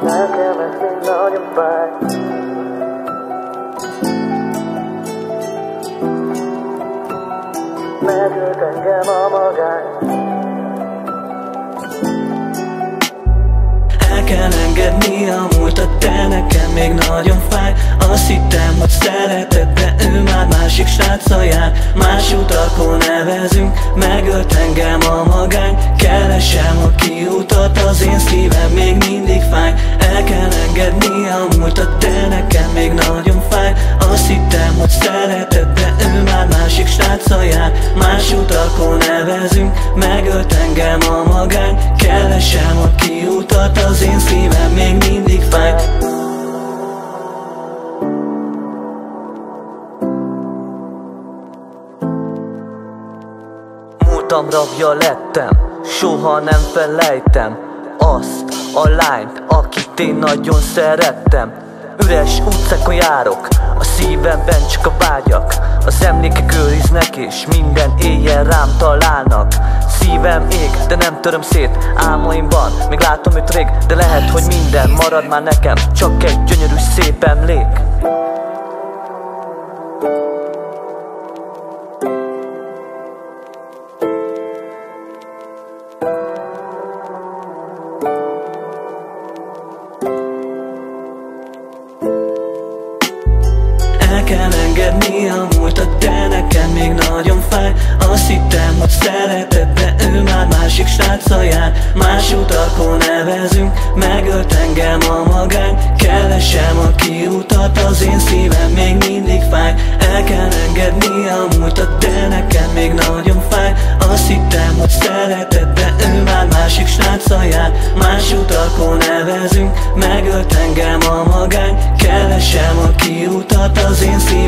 Nekem ez még nagyon fáj. Megölt engem a magány. El kell engedni a múltat, de nekem még nagyon fáj. Azt hittem, hogy szereted, de ő már másik sráccal jár. Más utakon nevezünk, megölt engem a magány. Keresem a kiutat, az én szívem még mindig fáj. El kell engedni a múltat, de nekem még nagyon fáj. Azt hittem, hogy szereted, de ő már másik sráccal jár. Más utakon nevezünk, megölt engem a magány. Keresem a kiutat, az én szívem még mindig fáj. Múltam rabja lettem, soha nem felejtem azt a lányt, akit én nagyon szerettem. Üres utcákon járok, a szívemben csak a vágyak. Az emlékek őriznek és minden éjjel rám találnak. Szívem ég, de nem töröm szét álmaimban. Még látom őt rég, de lehet, hogy minden marad már nekem, csak egy gyönyörű szép emlék. El kell engedni a múltat, de nekem még nagyon fáj. Azt hittem, hogy szereted, de ő már másik sráccal jár. Más utakon nevezünk, megölt engem a magány. Keresem a kiutat, az én szívem még mindig fáj. El kell engedni a múltat, de nekem még nagyon fáj. Azt hittem, hogy szereted, de ő már másik sráccal jár. Más utakon nevezünk, megölt engem a magány. Keresem a kiutat, az én szívem